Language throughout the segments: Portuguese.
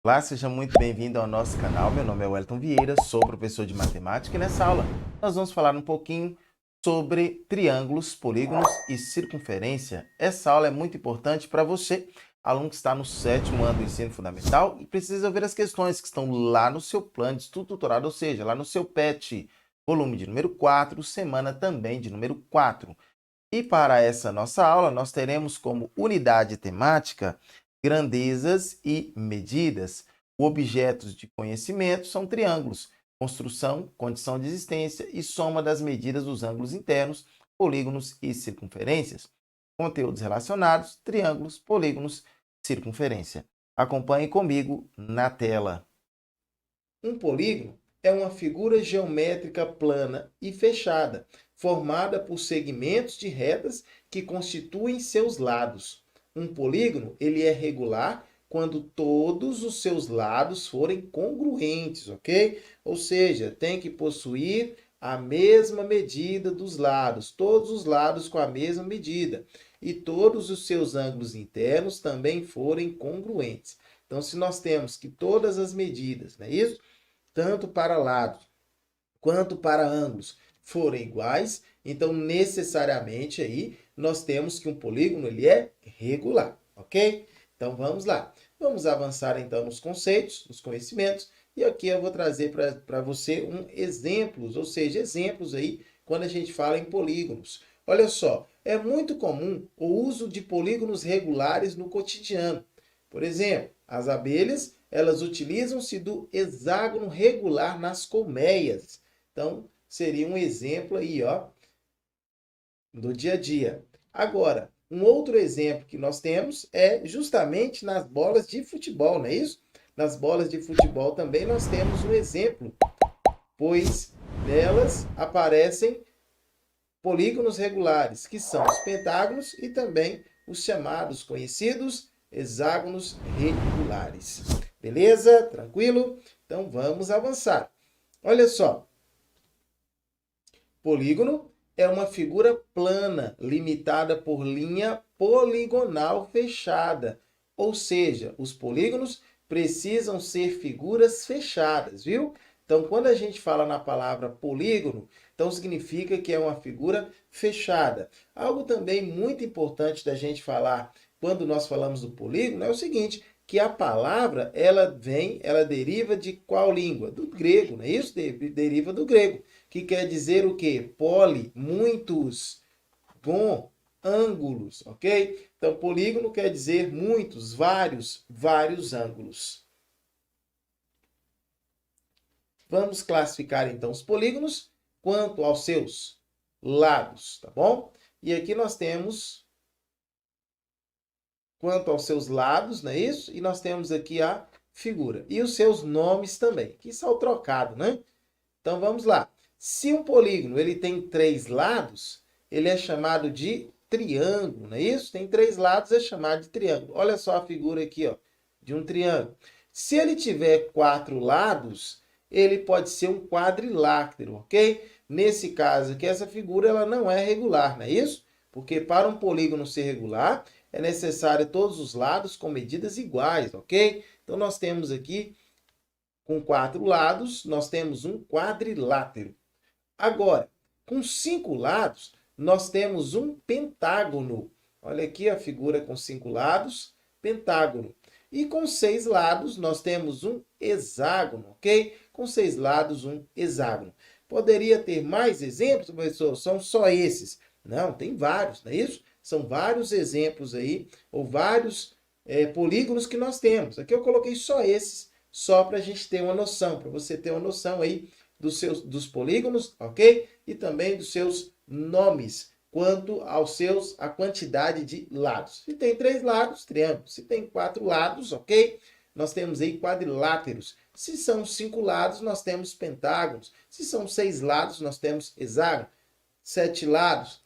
Olá, seja muito bem-vindo ao nosso canal. Meu nome é Wellington Vieira, sou professor de matemática e nessa aula nós vamos falar um pouquinho sobre triângulos, polígonos e circunferência. Essa aula é muito importante para você, aluno que está no 7º ano do ensino fundamental e precisa ver as questões que estão lá no seu plano de estudo tutorado, ou seja, lá no seu PET, volume de número 4, semana também de número 4. E para essa nossa aula, nós teremos como unidade temática grandezas e medidas. Objetos de conhecimento são triângulos, construção, condição de existência e soma das medidas dos ângulos internos, polígonos e circunferências. Conteúdos relacionados, triângulos, polígonos, circunferência. Acompanhe comigo na tela. Um polígono é uma figura geométrica plana e fechada, formada por segmentos de retas que constituem seus lados. Um polígono ele é regular quando todos os seus lados forem congruentes, ok? Ou seja, tem que possuir a mesma medida dos lados, todos os lados com a mesma medida. E todos os seus ângulos internos também forem congruentes. Então, se nós temos que todas as medidas, não é isso? Tanto para lados quanto para ângulos forem iguais, então necessariamente aí nós temos que um polígono ele é regular, ok? Então vamos lá. Vamos avançar então nos conceitos, nos conhecimentos, e aqui eu vou trazer para você exemplos, ou seja, exemplos aí quando a gente fala em polígonos. Olha só, é muito comum o uso de polígonos regulares no cotidiano. Por exemplo, as abelhas, elas utilizam-se do hexágono regular nas colmeias. Então, seria um exemplo aí, ó, do dia a dia. Agora, um outro exemplo que nós temos é justamente nas bolas de futebol, não é isso? Nas bolas de futebol também nós temos um exemplo, pois nelas aparecem polígonos regulares, que são os pentágonos e também os chamados conhecidos hexágonos regulares. Beleza? Tranquilo? Então vamos avançar. Olha só. Polígono é uma figura plana, limitada por linha poligonal fechada. Ou seja, os polígonos precisam ser figuras fechadas, viu? Então, quando a gente fala na palavra polígono, então significa que é uma figura fechada. Algo também muito importante da gente falar quando nós falamos do polígono é o seguinte, que a palavra, ela deriva de qual língua? Do grego, não é isso? Deriva do grego, que quer dizer o quê? Poli, muitos, gon, ângulos, ok? Então, polígono quer dizer muitos, vários ângulos. Vamos classificar então os polígonos quanto aos seus lados, tá bom? E aqui nós temos quanto aos seus lados, não é isso? E nós temos aqui a figura. E os seus nomes também, que são trocados, né? Então vamos lá. Se um polígono ele tem 3 lados, ele é chamado de triângulo, não é isso? Tem 3 lados, é chamado de triângulo. Olha só a figura aqui, ó, de um triângulo. Se ele tiver 4 lados, ele pode ser um quadrilátero, ok? Nesse caso aqui, essa figura ela não é regular, não é isso? Porque para um polígono ser regular, é necessário todos os lados com medidas iguais, ok? Então nós temos aqui, com 4 lados, nós temos um quadrilátero. Agora, com 5 lados, nós temos um pentágono. Olha aqui a figura com 5 lados, pentágono. E com 6 lados, nós temos um hexágono, ok? Com 6 lados, um hexágono. Poderia ter mais exemplos, professor? São só esses? Não, tem vários, não é isso? São vários exemplos aí, ou vários polígonos que nós temos. Aqui eu coloquei só esses, só para a gente ter uma noção, para você ter uma noção aí dos polígonos, ok? E também dos seus nomes, quanto à quantidade de lados. Se tem 3 lados, triângulo. Se tem 4 lados, ok? Nós temos aí quadriláteros. Se são 5 lados, nós temos pentágonos. Se são 6 lados, nós temos hexágono. 7 lados,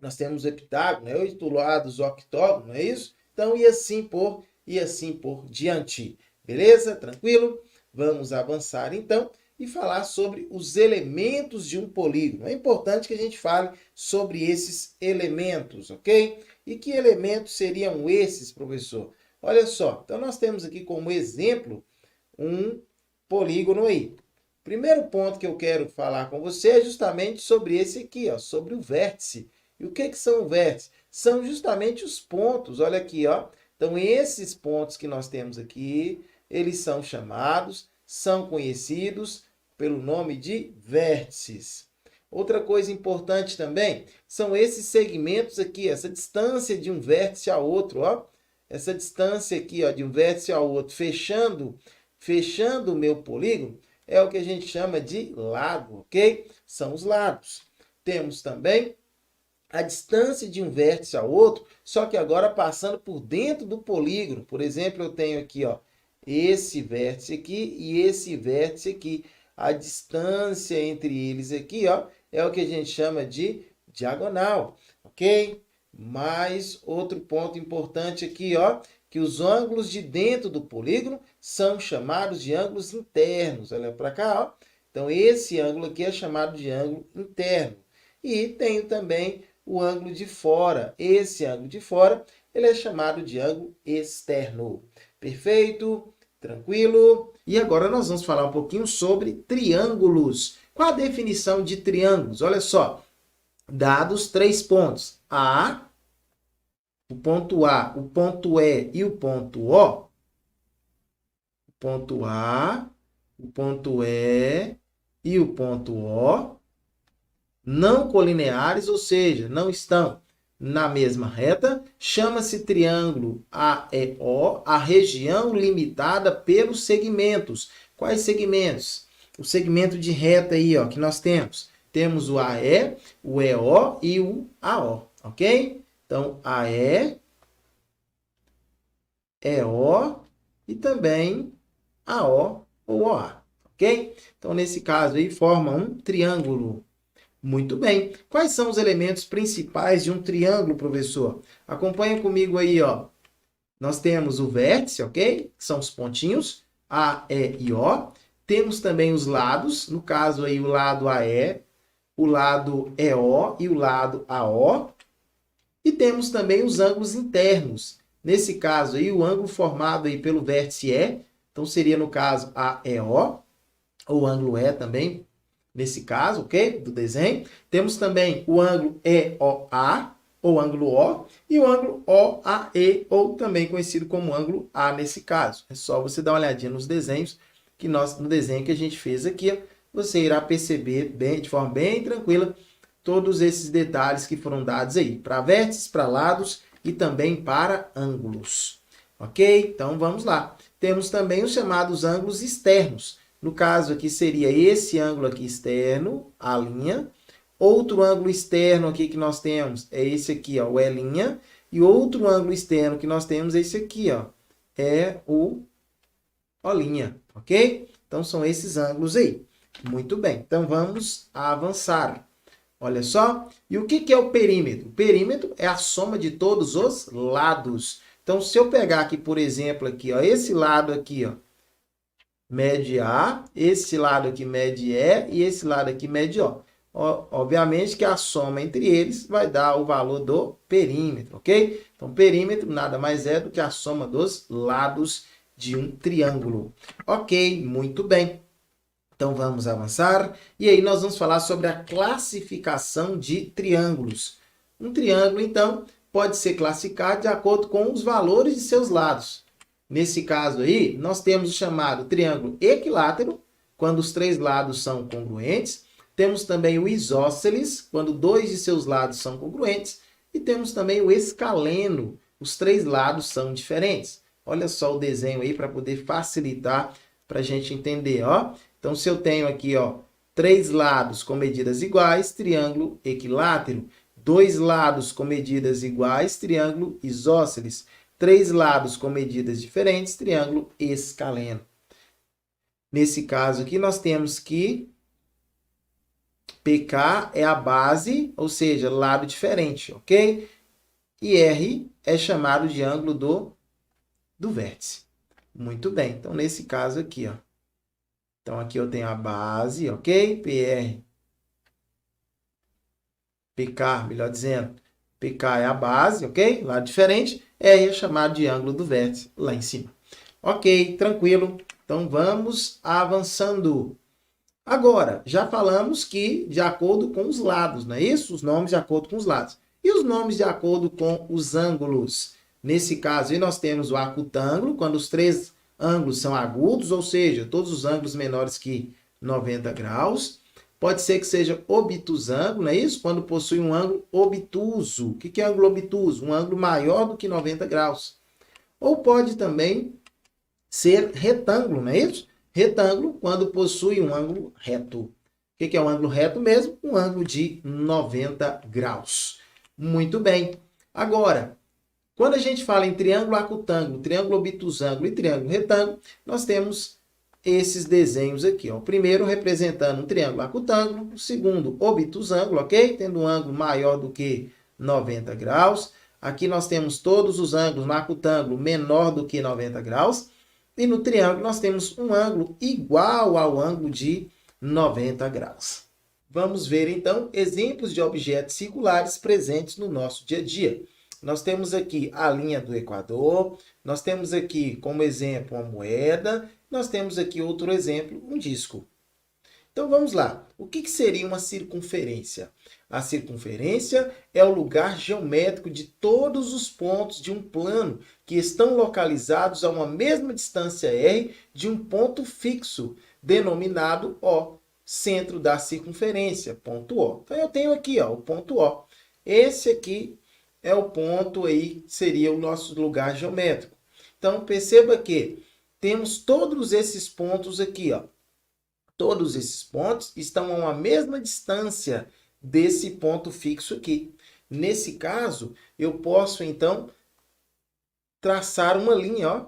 nós temos heptágono, 8 lados, octógono, não é isso? Então, e assim por diante. Beleza? Tranquilo? Vamos avançar então e falar sobre os elementos de um polígono. É importante que a gente fale sobre esses elementos, ok? E que elementos seriam esses, professor? Olha só, então nós temos aqui como exemplo um polígono aí. Primeiro ponto que eu quero falar com você é justamente sobre esse aqui, ó, sobre o vértice. E o que são vértices? São justamente os pontos, olha aqui, ó. Então, esses pontos que nós temos aqui, eles são chamados, são conhecidos pelo nome de vértices. Outra coisa importante também são esses segmentos aqui, essa distância de um vértice ao outro, ó. Essa distância aqui, ó, de um vértice ao outro, fechando o meu polígono, é o que a gente chama de lado, ok? São os lados. Temos também a distância de um vértice ao outro, só que agora passando por dentro do polígono. Por exemplo, eu tenho aqui, ó, esse vértice aqui e esse vértice aqui. A distância entre eles aqui, ó, é o que a gente chama de diagonal, ok? Mais outro ponto importante aqui, ó, que os ângulos de dentro do polígono são chamados de ângulos internos. Olha para cá, ó. Então, esse ângulo aqui é chamado de ângulo interno. E tenho também o ângulo de fora. Esse ângulo de fora, ele é chamado de ângulo externo. Perfeito? Tranquilo? E agora nós vamos falar um pouquinho sobre triângulos. Qual a definição de triângulos? Olha só, dados 3 pontos. O ponto A, o ponto E e o ponto O. O ponto A, o ponto E e o ponto O não colineares, ou seja, não estão na mesma reta, chama-se triângulo AEO, a região limitada pelos segmentos. Quais segmentos? O segmento de reta aí, ó, que nós temos. Temos o AE, o EO e o AO, ok? Então, AE, EO e também AO ou OA, ok? Então, nesse caso aí, forma um triângulo. Muito bem. Quais são os elementos principais de um triângulo, professor? Acompanha comigo aí, ó. Nós temos o vértice, ok? Que são os pontinhos, A, E e O. Temos também os lados, no caso aí o lado AE, o lado EO e o lado AO. E temos também os ângulos internos. Nesse caso aí, o ângulo formado aí pelo vértice E, então seria no caso AEO, ou ângulo E também, nesse caso, ok? Do desenho. Temos também o ângulo EOA, ou ângulo O, e o ângulo OAE, ou também conhecido como ângulo A nesse caso. É só você dar uma olhadinha nos desenhos, no desenho que a gente fez aqui, você irá perceber bem, de forma bem tranquila todos esses detalhes que foram dados aí, para vértices, para lados e também para ângulos. Ok? Então vamos lá. Temos também os chamados ângulos externos. No caso aqui seria esse ângulo aqui externo, a linha. Outro ângulo externo aqui que nós temos é esse aqui, ó, o E'. E outro ângulo externo que nós temos é esse aqui, ó, é o O', ok? Então são esses ângulos aí. Muito bem, então vamos avançar. Olha só, e o que é o perímetro? O perímetro é a soma de todos os lados. Então, se eu pegar aqui, por exemplo, aqui, ó, esse lado aqui, ó, mede A, esse lado aqui mede E e esse lado aqui mede O. Obviamente que a soma entre eles vai dar o valor do perímetro, ok? Então, perímetro nada mais é do que a soma dos lados de um triângulo. Ok, muito bem. Então, vamos avançar. E aí, nós vamos falar sobre a classificação de triângulos. Um triângulo, então, pode ser classificado de acordo com os valores de seus lados. Nesse caso aí, nós temos o chamado triângulo equilátero, quando os 3 lados são congruentes. Temos também o isósceles, quando 2 de seus lados são congruentes. E temos também o escaleno, os 3 lados são diferentes. Olha só o desenho aí para poder facilitar para a gente entender, ó. Então, se eu tenho aqui, ó, 3 lados com medidas iguais, triângulo equilátero. 2 lados com medidas iguais, triângulo isósceles. 3 lados com medidas diferentes, triângulo escaleno. Nesse caso aqui, nós temos que PK é a base, ou seja, lado diferente, ok? E R é chamado de ângulo do vértice. Muito bem, então nesse caso aqui, ó. Então, aqui eu tenho a base, ok? PK, melhor dizendo, PK é a base, ok? Lado diferente. R é chamado de ângulo do vértice lá em cima. Ok, tranquilo. Então, vamos avançando. Agora, já falamos que de acordo com os lados, não é isso? Os nomes de acordo com os lados. E os nomes de acordo com os ângulos? Nesse caso, aí nós temos o acutângulo, quando os três ângulos são agudos, ou seja, todos os ângulos menores que 90 graus. Pode ser que seja obtusângulo, não é isso? Quando possui um ângulo obtuso. O que é ângulo obtuso? Um ângulo maior do que 90 graus. Ou pode também ser retângulo, não é isso? Retângulo quando possui um ângulo reto. O que é um ângulo reto mesmo? Um ângulo de 90 graus. Muito bem. Agora, quando a gente fala em triângulo acutângulo, triângulo obtusângulo e triângulo retângulo, nós temos esses desenhos aqui. Ó. O primeiro representando um triângulo acutângulo, o segundo obtusângulo, ok? Tendo um ângulo maior do que 90 graus. Aqui nós temos todos os ângulos no acutângulo menor do que 90 graus. E no triângulo nós temos um ângulo igual ao ângulo de 90 graus. Vamos ver então exemplos de objetos circulares presentes no nosso dia a dia. Nós temos aqui a linha do Equador, nós temos aqui como exemplo uma moeda, nós temos aqui outro exemplo, um disco. Então vamos lá. O que seria uma circunferência? A circunferência é o lugar geométrico de todos os pontos de um plano que estão localizados a uma mesma distância r de um ponto fixo, denominado O, centro da circunferência, ponto O. Então eu tenho aqui ó, o ponto O. Esse aqui é o ponto aí, seria o nosso lugar geométrico. Então perceba que temos todos esses pontos aqui, ó. Todos esses pontos estão a uma mesma distância desse ponto fixo aqui. Nesse caso, eu posso, então, traçar uma linha. Ó.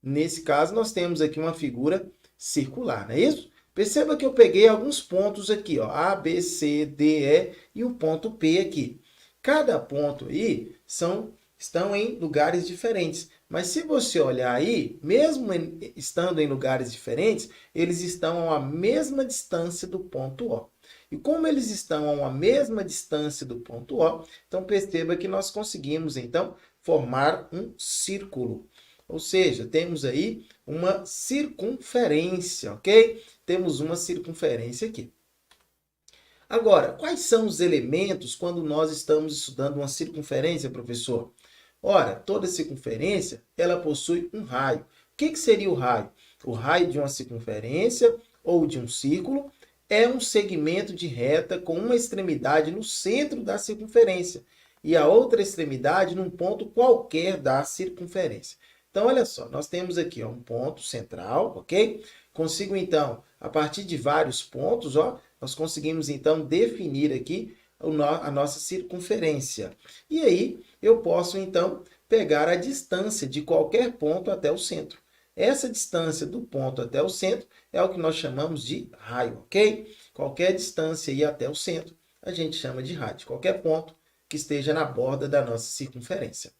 Nesse caso, nós temos aqui uma figura circular, não é isso? Perceba que eu peguei alguns pontos aqui, ó, A, B, C, D, E e o ponto P aqui. Cada ponto aí estão em lugares diferentes. Mas se você olhar aí, mesmo estando em lugares diferentes, eles estão a uma mesma distância do ponto O. E como eles estão a uma mesma distância do ponto O, então perceba que nós conseguimos, então, formar um círculo. Ou seja, temos aí uma circunferência, ok? Temos uma circunferência aqui. Agora, quais são os elementos quando nós estamos estudando uma circunferência, professor? Ora, toda circunferência, ela possui um raio. O que seria o raio? O raio de uma circunferência ou de um círculo é um segmento de reta com uma extremidade no centro da circunferência e a outra extremidade num ponto qualquer da circunferência. Então, olha só, nós temos aqui ó, um ponto central, ok? Consigo, então, a partir de vários pontos, ó, nós conseguimos, então, definir aqui a nossa circunferência. E aí, eu posso, então, pegar a distância de qualquer ponto até o centro. Essa distância do ponto até o centro é o que nós chamamos de raio, ok? Qualquer distância aí até o centro, a gente chama de raio. Qualquer ponto que esteja na borda da nossa circunferência.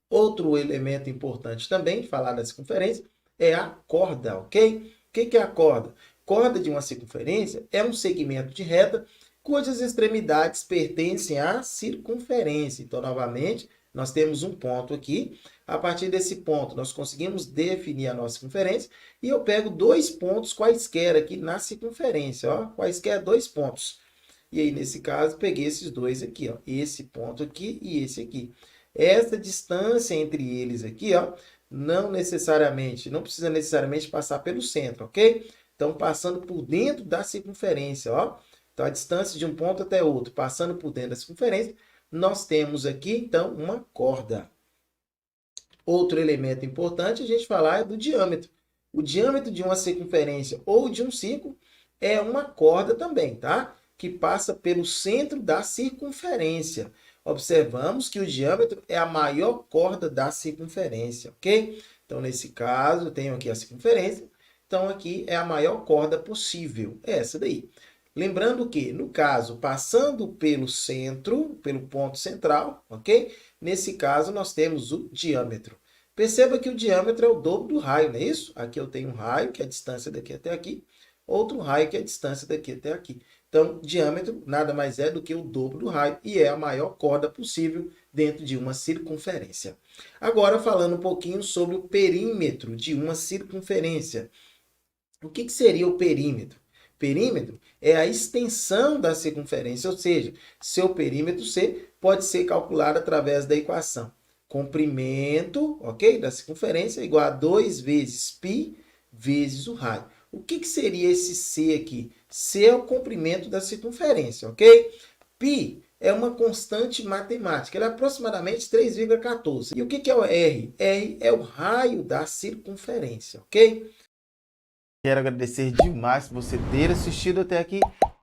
Outro elemento importante também, falar da circunferência, é a corda, ok? O que é a corda? Corda de uma circunferência é um segmento de reta cujas extremidades pertencem à circunferência. Então, novamente, nós temos um ponto aqui. A partir desse ponto, nós conseguimos definir a nossa circunferência. E eu pego dois pontos quaisquer aqui na circunferência. Ó, quaisquer dois pontos. E aí, nesse caso, peguei esses dois aqui. Ó, esse ponto aqui e esse aqui. Essa distância entre eles aqui, ó, não precisa necessariamente passar pelo centro, ok? Então, passando por dentro da circunferência, ó. Então, a distância de um ponto até outro, passando por dentro da circunferência, nós temos aqui, então, uma corda. Outro elemento importante a gente falar é do diâmetro. O diâmetro de uma circunferência ou de um círculo é uma corda também, tá? Que passa pelo centro da circunferência. Observamos que o diâmetro é a maior corda da circunferência, ok? Então, nesse caso, eu tenho aqui a circunferência. Então, aqui é a maior corda possível. É essa daí. Lembrando que, no caso, passando pelo centro, pelo ponto central, ok? Nesse caso, nós temos o diâmetro. Perceba que o diâmetro é o dobro do raio, não é isso? Aqui eu tenho um raio, que é a distância daqui até aqui. outro raio, que é a distância daqui até aqui. Então, diâmetro nada mais é do que o dobro do raio e é a maior corda possível dentro de uma circunferência. Agora, falando um pouquinho sobre o perímetro de uma circunferência. O que seria o perímetro? Perímetro é a extensão da circunferência, ou seja, seu perímetro C pode ser calculado através da equação comprimento, ok, da circunferência igual a 2 vezes π vezes o raio. O que seria esse C aqui? C é o comprimento da circunferência, ok? Π é uma constante matemática, ela é aproximadamente 3,14. E o que é o R? R é o raio da circunferência, ok? Quero agradecer demais por você ter assistido até aqui.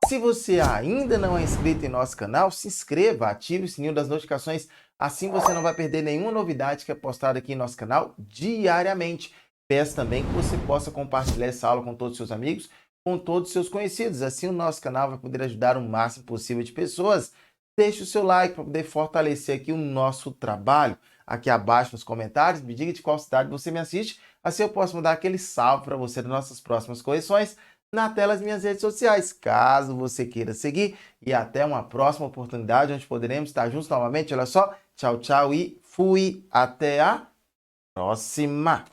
Se você ainda não é inscrito em nosso canal, se inscreva, ative o sininho das notificações, assim você não vai perder nenhuma novidade que é postada aqui em nosso canal diariamente. Peço também que você possa compartilhar essa aula com todos os seus amigos, com todos os seus conhecidos, assim o nosso canal vai poder ajudar o máximo possível de pessoas. Deixe o seu like para poder fortalecer aqui o nosso trabalho. Aqui abaixo nos comentários, me diga de qual cidade você me assiste, assim eu posso mandar aquele salve para você das nossas próximas correções na tela das minhas redes sociais, caso você queira seguir. E até uma próxima oportunidade, onde poderemos estar juntos novamente. Olha só, tchau, tchau e fui. Até a próxima!